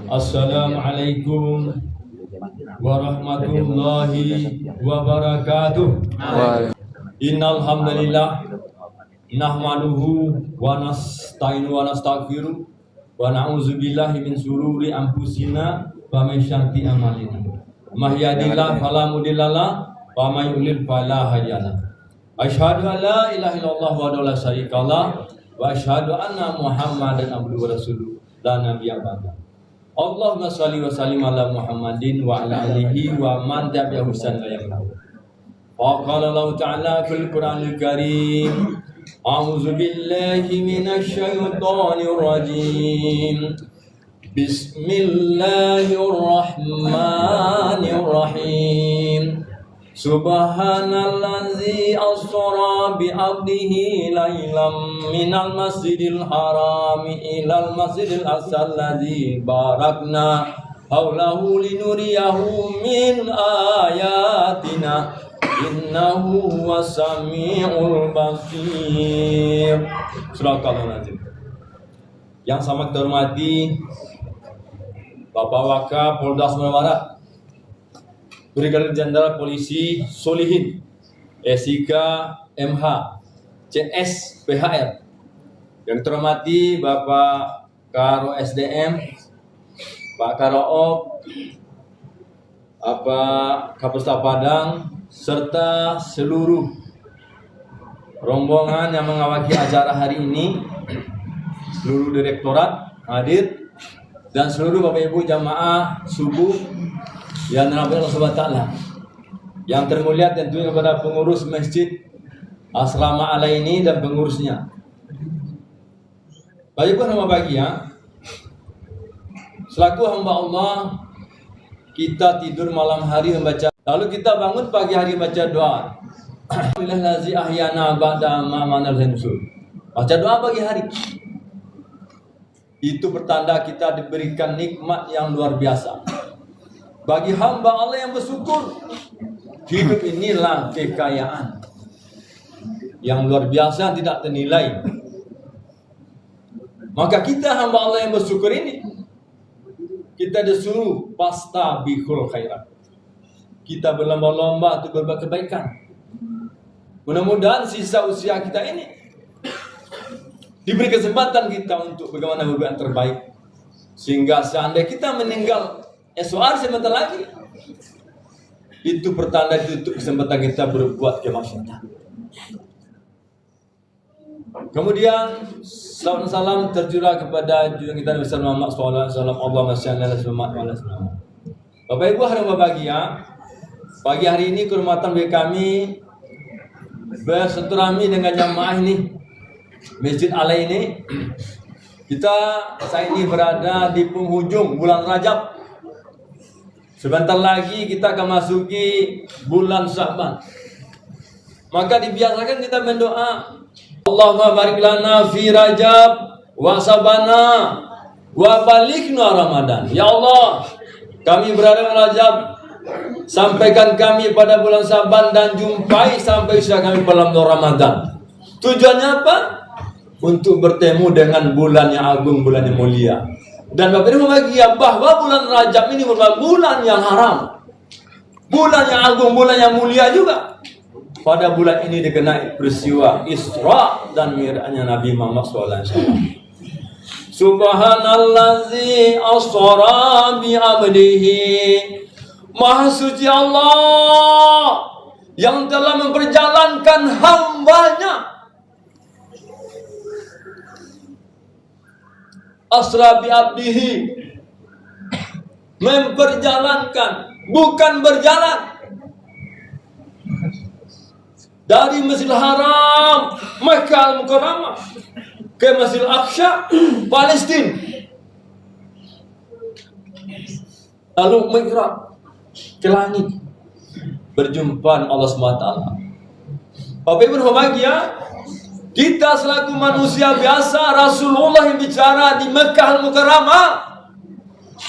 Assalamualaikum warahmatullahi wabarakatuh. Innal hamdalillah nahmaduhu wa nasta'inu wa nastaghfiruh wa na'udzu billahi min shururi anfusina wa min syarri a'malina. Mahyadillah fala mudhillalah wa may yudlil fala hadiyalah. Asyhadu an la ilaha illallah wa la syarikalah wa asyhadu anna Muhammadan abduhu wa rasuluh la nabiyya ba'da. Allahumma shalli wa sallim ala Muhammadin wa ala alihi wa man tabi'ahu bi ihsan ila yaumil qiyamah. Wa qala Allah ta'ala fil Qur'anil Karim, a'udzu billahi minasy syaithanir rajim. Bismillahirrahmanirrahim. Subhanallazi asra bi 'abdihi lailam minal masjidil harami ilal masjidil aqsal ladzi barakna haulahu linuriyahu min ayatina innahu huwas-sami'ul basir. Surah Al-Nazim. Yang sama kita hormati Bapak Wakapolda Sumatera Barat, Brigadir Jenderal Polisi Solihin SIK MH CS PHR. Yang terhormati Bapak Karo SDM, Pak Karo Op, Bapak Kapolsta Padang, serta seluruh rombongan yang mengawaki acara hari ini, seluruh direktorat hadir, dan seluruh Bapak Ibu jamaah subuh yang dirahmati Allah Subhanahu wa taala. Yang termulia tentunya kepada pengurus Masjid Asrama Alaini dan pengurusnya. Bapak Ibu nama bahagia, selaku hamba Allah, kita tidur malam hari membaca, lalu kita bangun pagi hari baca doa. Alhamdulillahi ahyana ba'da ma amanal nusyur. Baca doa pagi hari. Itu pertanda kita diberikan nikmat yang luar biasa. Bagi hamba Allah yang bersyukur, hidup inilah kekayaan yang luar biasa, tidak ternilai. Maka kita hamba Allah yang bersyukur ini, kita disuruh fastabiqul khairat. Kita berlomba-lomba untuk berbuat kebaikan. Mudah-mudahan sisa usia kita ini diberi kesempatan kita untuk bagaimana berbuat yang terbaik, sehingga seandainya kita meninggal esok sebentar lagi, itu pertanda itu kesempatan kita berbuat kemaksiatan. Kemudian salam tercurah kepada junjungan kita Nabi Muhammad sallallahu alaihi wasallam. Allahumma shalli ala Muhammad wa ala sallam. Bapak Ibu hadirin berbahagia, pagi hari ini kehormatan bagi kami bersilaturahmi dengan jamaah ini Masjid Alaini. Saya ini berada di penghujung bulan Rajab. Sebentar lagi kita akan masuki bulan Sya'ban. Maka dibiasakan kita mendoa, Allahumma barik lana fi Rajab wa Sya'bana wa balighna Ramadan. Ya Allah, kami berada di Rajab, sampaikan kami pada bulan Sya'ban dan jumpai sampai usia kami pada bulan Ramadan. Tujuannya apa? Untuk bertemu dengan bulan yang agung, bulan yang mulia. Dan Bapak Ibu bahagia bahwa bulan Rajab ini merupakan bulan yang haram, bulan yang agung, bulan yang mulia juga. Pada bulan ini dikenai peristiwa Isra dan Mi'rajnya Nabi Muhammad SAW. Subhanallazi asra bi 'abdihi. Maha suci Allah yang telah memperjalankan hambanya. Asra bi 'abdihi, memperjalankan, bukan berjalan, dari Masjidil Haram Makkah Al-Mukarramah ke Masjidil Aqsa Palestina, lalu mi'raj ke langit, berjumpa Allah SWT. Bapak Ibu berbahagia, kita selaku manusia biasa, Rasulullah yang bicara di Makkah Al-Mukarramah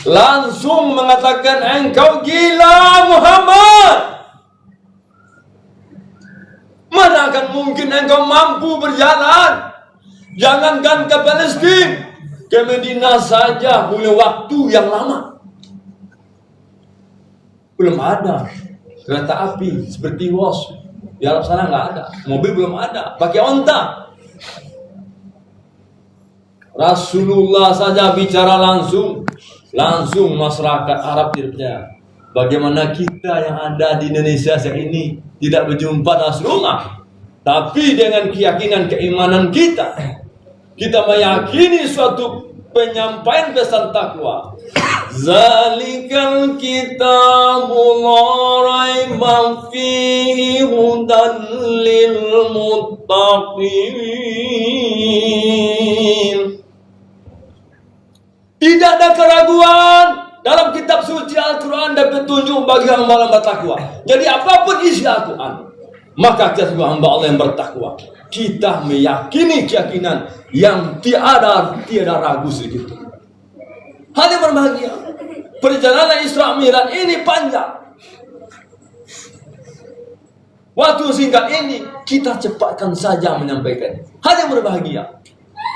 langsung mengatakan, engkau gila Muhammad. Mana akan mungkin engkau mampu berjalan? Jangankan ke Palestina, Ke Madinah saja punya waktu yang lama. Belum ada kereta api seperti WOS. Di Arab sana nggak ada. Mobil belum ada. Pakai onta. Rasulullah saja bicara langsung masyarakat Arab tidak percaya. Bagaimana kita yang ada di Indonesia saat ini tidak berjumpa Rasulullah, tapi dengan keyakinan keimanan kita meyakini suatu penyampaian pesan takwa. Zalikal kitabul raiba fihi hudan lil muttaqin. Tidak ada keraguan dalam kitab suci Al-Quran dan petunjuk bagi hamba-hamba takwa. Jadi apapun isi Al-Quran, maka kita sebagai hamba Allah yang bertakwa, kita meyakini keyakinan yang tiada ragu sedikit. Hal yang berbahagia, perjalanan Isra Mi'raj ini panjang. Waktu singkat ini kita cepatkan saja menyampaikan. Hal yang berbahagia,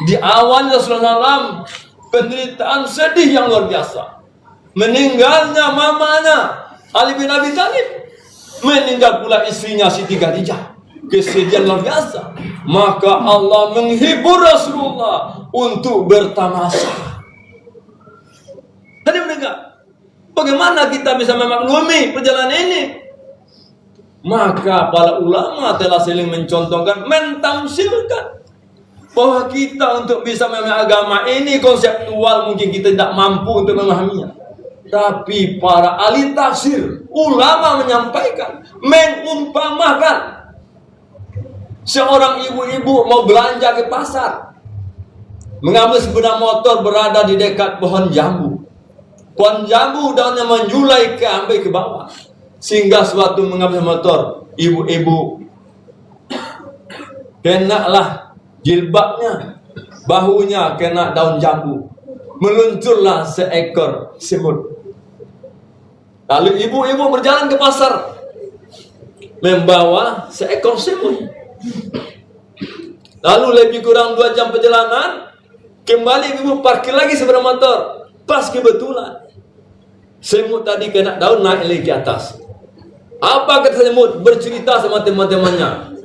di awal Rasulullah SAW penderitaan sedih yang luar biasa. Meninggalnya mamanya Ali bin Abi Thalib, meninggal pula istrinya Siti Khadijah. Kesedihan luar biasa. Maka Allah menghibur Rasulullah untuk bertamasya. Tadi mendengar, bagaimana kita bisa memaklumi perjalanan ini? Maka para ulama telah saling mencontohkan, mentamsilkan bahwa kita untuk bisa memahami agama ini konseptual mungkin kita tidak mampu untuk memahaminya. Tapi para ahli tafsir, ulama menyampaikan, mengumpamakan seorang ibu-ibu mau belanja ke pasar, mengambil sepeda motor berada di dekat pohon jambu. Pohon jambu daunnya menjulai ke bawah, sehingga suatu mengambil motor, ibu-ibu kenalah jilbabnya, bahunya kena daun jambu, meluncurlah seekor semut. Lalu ibu-ibu berjalan ke pasar membawa seekor semut. Lalu lebih kurang 2 jam perjalanan, kembali ibu parkir lagi sepeda motor. Pas kebetulan semut tadi kena daun, naik lagi ke atas. Apa kata semut? Bercerita sama teman-temannya,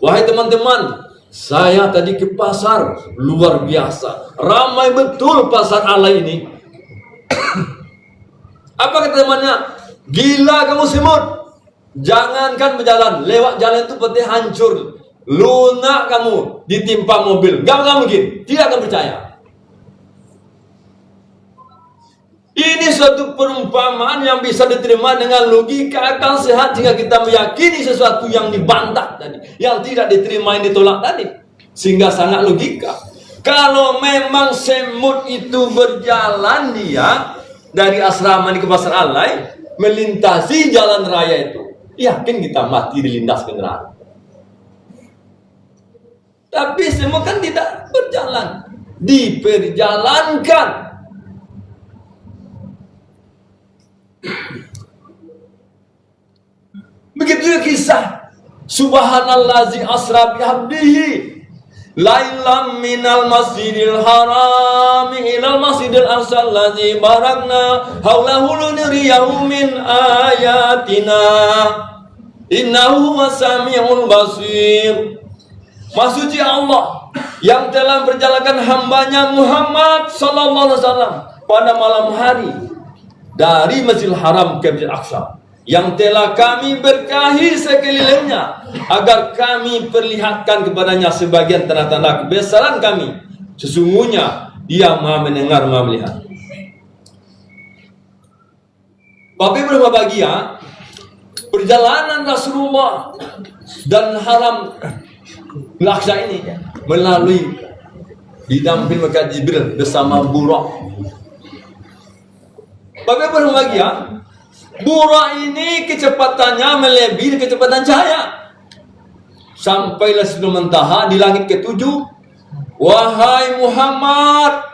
wahai teman-teman, saya tadi ke pasar, luar biasa, ramai betul pasar Allah ini. Apa kata temannya? Gila kamu semut, jangankan berjalan, lewat jalan itu peti hancur, lunak kamu, ditimpa mobil. Gak mungkin, tidak akan percaya. Ini suatu perumpamaan yang bisa diterima dengan logika akal sehat, sehingga kita meyakini sesuatu yang dibantah tadi, yang tidak diterima, yang ditolak tadi, sehingga sangat logika. Kalau memang semut itu berjalan dia dari asrama ke pasar Alai, melintasi jalan raya itu, yakin kita mati dilindas kendaraan. Tapi semut kan tidak berjalan, diperjalankan. Begitu juga kisah Subhanallazi asra bihamdihi lailam minal masjidil harami ilal masjidil aqsal ladzi barakna haulahu linuriyahu min ayatina innahu wasami'ul basir. Maksudnya Allah yang telah berjalankan hambanya Muhammad sallallahu alaihi wasallam pada malam hari dari Masjidil Haram ke Masjidil Aqsa, yang telah kami berkahi sekelilingnya agar kami perlihatkan kepadanya sebagian tanda-tanda kebesaran kami. Sesungguhnya dia maha mendengar, maha melihat. Bapak Ibu berbahagia, perjalanan Rasulullah dan Haram Al-Aqsa ini melalui didampingi malaikat Jibril bersama Buraq. Bapak Ibu berbahagia, Buraq ini kecepatannya melebihi kecepatan cahaya. Sampailah Sidratul Muntaha di langit ke-7. Wahai Muhammad,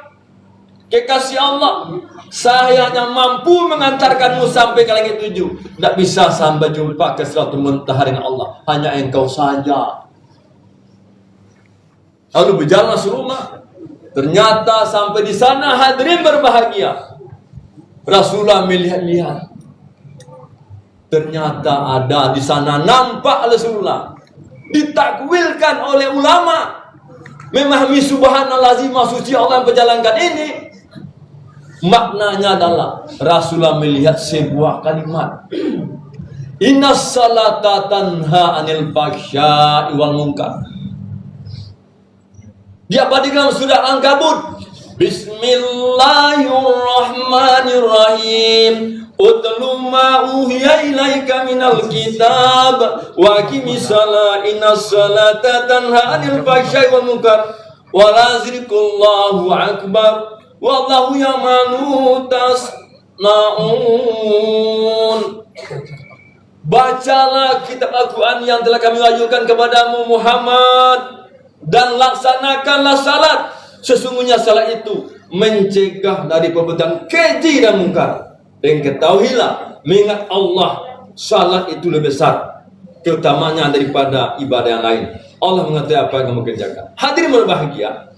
kekasih Allah, saya hanya mampu mengantarkanmu sampai ke langit 7. Tidak bisa sampai jumpa ke Sidratul Muntaha dengan Allah, hanya engkau saja. Lalu berjalan Rasulullah Ternyata sampai di sana hadirin berbahagia, Rasulullah melihat-lihat. Ternyata ada di sana, nampak Rasulullah. Ditakwilkan oleh ulama, memahami subhanallah suci Allah yang menjalankan ini. Maknanya adalah Rasulullah melihat sebuah kalimat, Innas salata tanha anil fahsya'i wal munkar. Dia bagi dalam surah Al-Ankabut, Bismillahirrahmanirrahim. Utlu ma uhiya ilaika minal kitab wa aqimis salata innas salata tanha anil fahsya'i wal munkar wa la zikrullahi akbar wallahu ya'lamu tasna'un. Bacalah kitab Al-Quran yang telah kami wahyukan kepadamu Muhammad, dan laksanakanlah salat. Sesungguhnya salat itu mencegah dari perbuatan keji dan mungkar. Dan ketahuilah, mengingat Allah, salat itu lebih besar keutamanya daripada ibadah yang lain. Allah mengetahui apa yang kamu kerjakan. Hadirin berbahagia,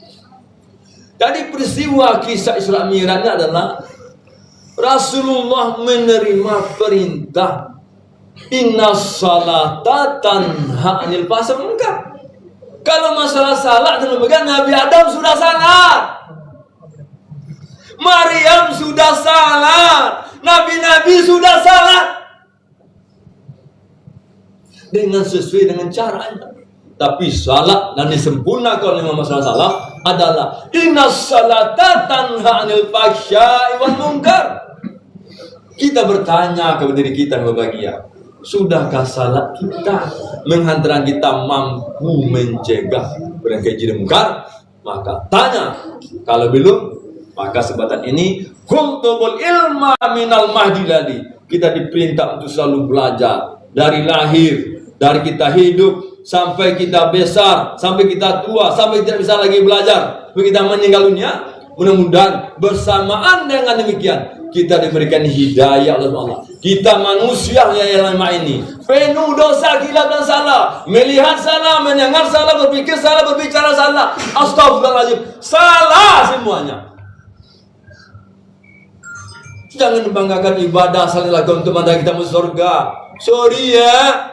dari peristiwa kisah Isra Mi'rajnya adalah Rasulullah menerima perintah Innas salata tanha anil fahsya'i wal munkar. Kalau masalah salat dan pegang, Nabi Adam sudah salat, Maryam sudah salat, Nabi-Nabi sudah salat dengan sesuai dengan caranya. Tapi salat dan disempurnakan oleh masalah salat adalah Innas salata tanha anil fahsya'i wal munkar. Kita bertanya kepada diri kita yang berbahagia, sudahkah salat kita menghantarkan kita mampu mencegah perbuatan keji dan mungkar? Maka tanya. Kalau belum, maka sebatan ini kultubul ilma minal mahdi ladi. Kita diperintah untuk selalu belajar dari lahir, dari kita hidup sampai kita besar, sampai kita tua, sampai tidak bisa lagi belajar, sampai kita meninggal dunia. Mudah-mudahan bersamaan dengan demikian kita diberikan hidayah oleh Allah. Kita manusia yang lama ini penuh dosa, gila dan salah, melihat salah, mendengar salah, berpikir salah, berbicara salah. Astagfirullahaladzim, salah semuanya. Jangan membanggakan ibadah saling lakukan untuk mandang kita masuk surga. Sorry ya.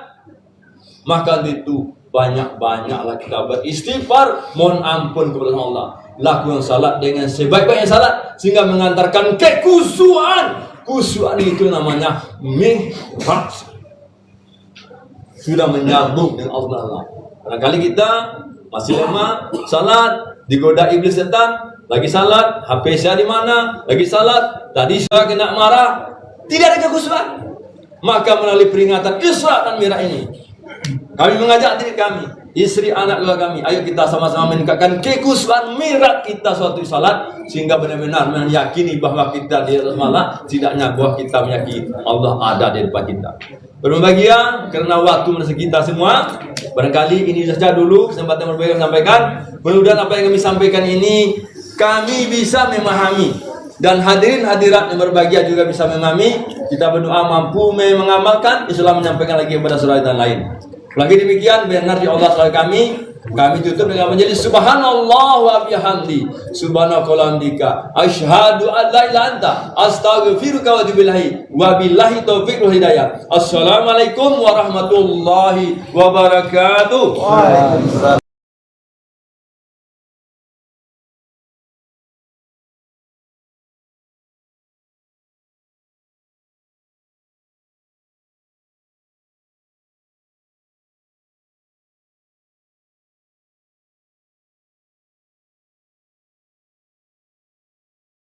Maka itu banyak-banyaklah kita beristighfar, mohon ampun kepada Allah. Lakukan salat dengan sebaik-baiknya salat sehingga mengantarkan kekusuhan. Kusuhan itu namanya mihrab, sudah menyambung dengan Allah. Barangkali kita masih lama salat, digoda iblis setan, lagi salat, HP saya di mana, lagi salat, tadi saya kena marah, tidak ada kekusuhan. Maka melalui peringatan Isra dan Mi'raj ini, kami mengajak diri kami, istri, anak keluarga kami, ayo kita sama-sama meningkatkan kekusuhan mi'raj kita suatu salat, sehingga benar-benar meyakini bahwa kita di atas malah, tidaknya bahwa kita meyakini Allah ada di depan kita. Berbahagia karena waktu menurut kita semua. Barangkali ini saja dulu kesempatan berbagi sampaikan. Mudah-mudahan apa yang kami sampaikan ini kami bisa memahami, dan hadirin hadirat yang berbahagia juga bisa memahami. Kita berdoa mampu mengamalkan, Islam menyampaikan lagi kepada saudara dan lain. Lagi demikian, benar di Allah selalu kami tutup dengan menjadi subhanallah wa bihamdi subhanakallahumma hamdika asyhadu an la ilaha illa anta astaghfiruka wa atubu ilaik wa billahi taufiq wal hidayah. Assalamualaikum warahmatullahi wabarakatuh. Waalaikumsalam.